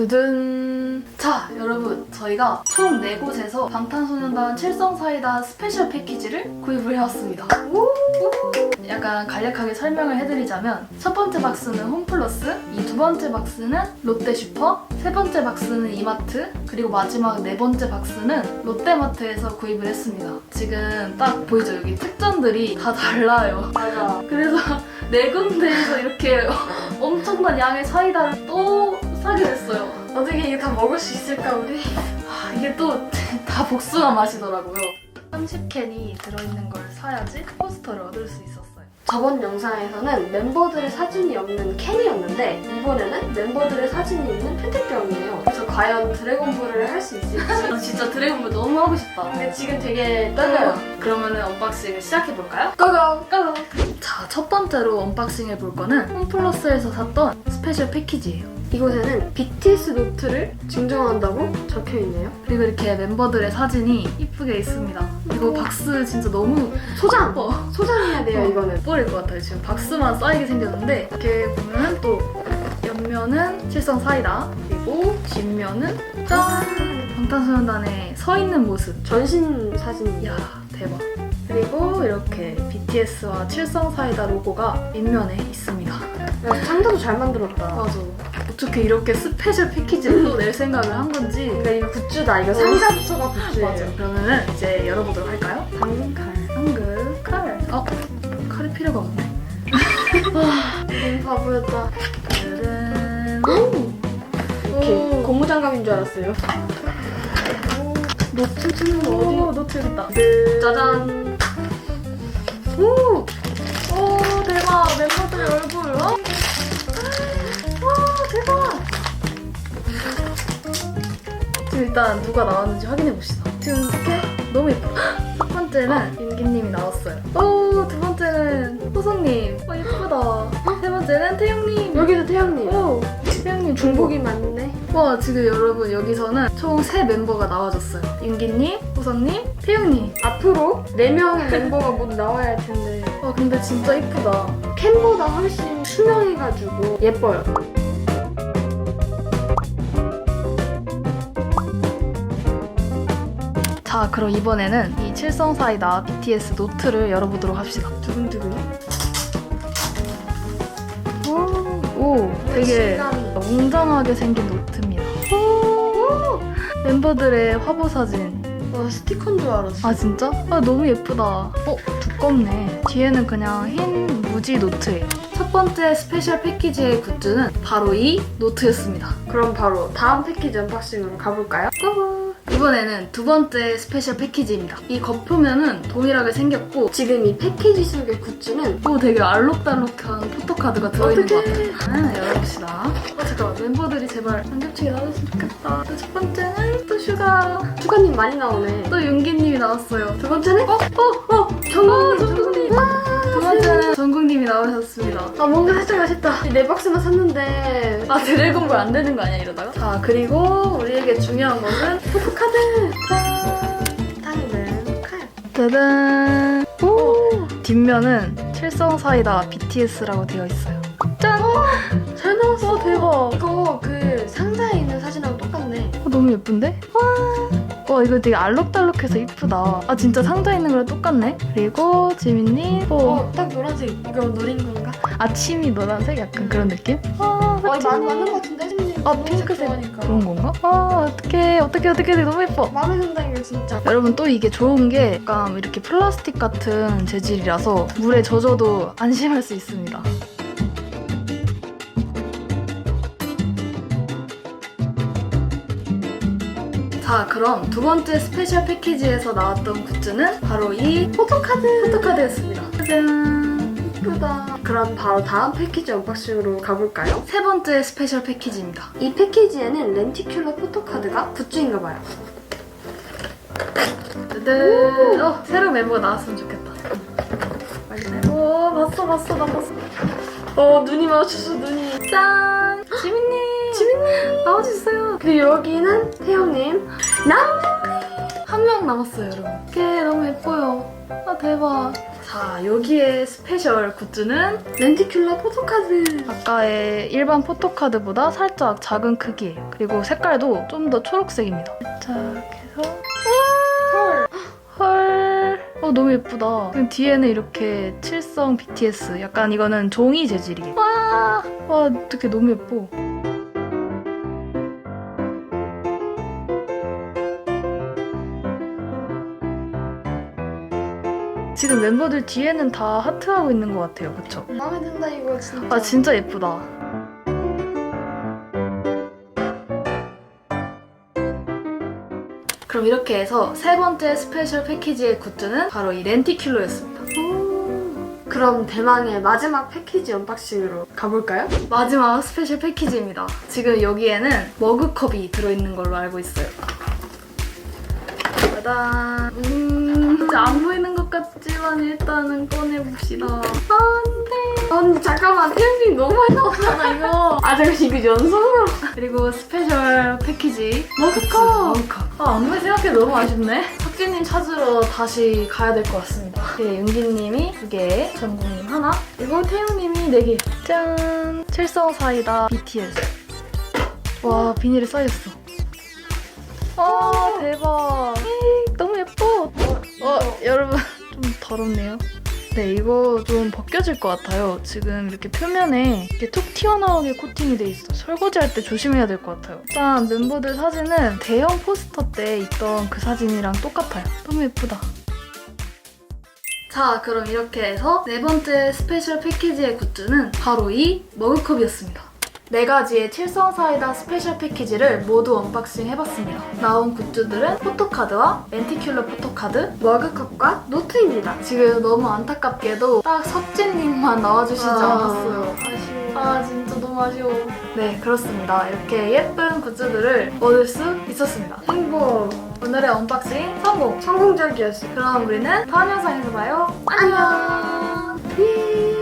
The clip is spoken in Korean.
두둔. 자, 여러분, 저희가 총 4곳에서 방탄소년단 칠성사이다 스페셜 패키지를 구입을 해왔습니다. 약간 간략하게 설명을 해드리자면 첫 번째 박스는 홈플러스, 이 두 번째 박스는 롯데슈퍼, 세 번째 박스는 이마트, 그리고 마지막 네 번째 박스는 롯데마트에서 구입을 했습니다. 지금 딱 보이죠? 여기 특전들이 다 달라요. 맞아. 그래서 네 군데에서 이렇게 엄청난 양의 사이다를 또 사게 됐어요. 어떻게 이게 다 먹을 수 있을까 우리? 이게 또 다 복숭아 맛이더라고요. 30캔이 들어있는 걸 사야지 포스터를 얻을 수 있었어요. 저번 영상에서는 멤버들의 사진이 없는 캔이었는데 이번에는 멤버들의 사진이 있는 페트병이에요. 그래서 과연 드래곤볼을 할 수 있을지 나 진짜 드래곤볼 너무 하고 싶다. 근데 지금 되게 떨려요. 그러면은 언박싱을 시작해볼까요? 고고! 고고! 자, 첫 번째로 언박싱 해볼 거는 홈플러스에서 샀던 스페셜 패키지예요. 이곳에는 BTS 노트를 증정한다고 적혀있네요. 그리고 이렇게 멤버들의 사진이 이쁘게 있습니다. 이거 박스 진짜 너무 소장! 예뻐. 소장해야 돼요 이거는. 뽀릴 것 같아요. 지금 박스만 쌓이게 생겼는데 이렇게 보면은 또 옆면은 칠성 사이다, 그리고 뒷면은 짠! 방탄소년단에 서 있는 모습. 전신 사진이야. 이야, 대박. 그리고 이렇게 BTS와 칠성 사이다 로고가 밑면에 있습니다. 야, 상자도 잘 만들었다. 맞아. 어떻게 이렇게 스페셜 패키지를 또 낼 생각을 한 건지. 근데 이거 굿즈다. 이거 상자부터가 굿즈예요. 맞아. 그러면은 이제 열어보도록 할까요? 당근 칼. 당근 칼. 칼이 필요가 없네. 바보였다. 짜잔. 이렇게 오. 고무장갑인 줄 알았어요. 노트는 오, 노트 여기 있다. 짜잔. 오, 대박. 멤버들의 얼굴. 와, 대박. 지금 일단 누가 나왔는지 확인해 봅시다. 지금 이렇게 너무 예뻐. 첫 번째는 윤기님이 나왔어요. 오, 두 번째는 호성님. 예쁘다. 세 번째는 태용님. 여기도 태양님. 오, 태용님 중복이 많네. 와, 지금 여러분 여기서는 총 3멤버가 나와줬어요. 윤기님, 호성님, 태용님. 앞으로 4명의 멤버가 모두 나와야 할 텐데 와, 근데 진짜 이쁘다. 캔보다 훨씬 투명해가지고 예뻐요. 자, 그럼 이번에는 이 칠성사이다 BTS 노트를 열어보도록 합시다. 두근두근. 오, 되게 실감이. 웅장하게 생긴 노트입니다. 오, 멤버들의 화보 사진. 와, 스티커인 줄 알았어. 아, 진짜? 너무 예쁘다. 두껍네. 뒤에는 그냥 흰 무지 노트예요. 첫 번째 스페셜 패키지의 굿즈는 바로 이 노트였습니다. 그럼 바로 다음 패키지 언박싱으로 가볼까요? 고고! 이번에는 두 번째 스페셜 패키지입니다. 이 겉표면은 동일하게 생겼고 지금 이 패키지 속의 굿즈는 되게 알록달록한 포토카드가 들어있는 것 어떡해. 같아요. 열어봅시다. 잠깐만, 멤버들이 제발 안 겹치게 나와줬으면 좋겠다. 첫 번째는 또 슈가. 슈가님 많이 나오네. 또 윤기님이 나왔어요. 두 번째는? 정국님. 와, 두 번째는 정국님이 나오셨습니다. 뭔가 살짝 아쉽다. 이 4박스나 샀는데 드래곤볼 안 되는 거 아니야, 이러다가? 자, 그리고 우리에게 중요한 것은 포토카드! 당근 칼. 짜잔! 오! 뒷면은 칠성사이다 BTS라고 되어 있어요. 짠! 잘 나왔어. 대박! 이거 그 상자에 있는 사진하고 똑같네. 너무 예쁜데? 와, 이거 되게 알록달록해서 이쁘다. 진짜 상자에 있는 거랑 똑같네? 그리고 지민님, 딱 노란색. 이거 노린 건가? 아침이 노란색? 약간 그런 느낌? 맞는 것 같은데? 핑크색 좋아하니까. 그런 건가? 어떡해 너무 예뻐. 마음에 든다 이거 진짜. 여러분, 또 이게 좋은 게 약간 이렇게 플라스틱 같은 재질이라서 물에 젖어도 안심할 수 있습니다. 자, 그럼 두 번째 스페셜 패키지에서 나왔던 굿즈는 바로 이 포토카드였습니다. 짜잔! 예쁘다. 그럼 바로 다음 패키지 언박싱으로 가볼까요? 세 번째 스페셜 패키지입니다. 이 패키지에는 렌티큘러 포토카드가 굿즈인가 봐요. 짜잔! 새로운 멤버가 나왔으면 좋겠다. 빨리 나 봤어. 눈이 마주쳤어, 눈이. 짠! 지민님 나와주세요. 그리고 여기는 태영님. 한 명 남았어요, 여러분. 이게 너무 예뻐요. 대박. 자, 여기에 스페셜 굿즈는 렌티큘러 포토카드. 아까의 일반 포토카드보다 살짝 작은 크기예요. 그리고 색깔도 좀 더 초록색입니다. 살짝 해서 헐. 헐. 너무 예쁘다. 그리고 뒤에는 이렇게 칠성 BTS. 약간 이거는 종이 재질이에요. 와, 어떡해, 너무 예뻐. 지금 멤버들 뒤에는 다 하트하고 있는 것 같아요. 그쵸? 마음에 든다 이거 진짜. 아, 진짜 예쁘다. 그럼 이렇게 해서 세 번째 스페셜 패키지의 굿즈는 바로 이 렌티큘러였습니다. 그럼 대망의 마지막 패키지 언박싱으로 가볼까요? 마지막 스페셜 패키지입니다. 지금 여기에는 머그컵이 들어있는 걸로 알고 있어요. 짜잔. 진짜 안 보이는 것 같지만 일단은 꺼내봅시다. 안돼. 언니 잠깐만, 태연님 너무 많이 나왔잖아 이거. 아 잠깐 이거 연속으로. 그리고 스페셜 패키지 머그컵. 머그컵. 아무리 생각해도 너무 아쉽네. 석진님 찾으러 다시 가야 될 것 같습니다. 윤기님이 2개, 전국님 하나, 그리고 태용님이 4개. 짠! 칠성 사이다 BTS. 와, 비닐에 쌓였어. 와, 대박. 에이, 너무 예뻐. 여러분 좀 더럽네요. 네, 이거 좀 벗겨질 것 같아요. 지금 이렇게 표면에 이렇게 툭 튀어나오게 코팅이 돼 있어. 설거지할 때 조심해야 될 것 같아요. 일단 멤버들 사진은 대형 포스터 때 있던 그 사진이랑 똑같아요. 너무 예쁘다. 자, 그럼 이렇게 해서 네 번째 스페셜 패키지의 굿즈는 바로 이 머그컵이었습니다. 4가지의 칠성사이다 스페셜 패키지를 모두 언박싱 해봤습니다. 나온 굿즈들은 포토카드와 렌티큘러 포토카드, 머그컵과 노트입니다. 지금 너무 안타깝게도 딱 석진님만 나와주시지 아, 않았어요. 아쉬워. 아, 진짜 너무 아쉬워. 네, 그렇습니다. 이렇게 예쁜 굿즈들을 얻을 수 있었습니다. 행복. 오늘의 언박싱 성공! 성공적이었어요. 그럼 우리는 다음 영상에서 봐요. 안녕. 예.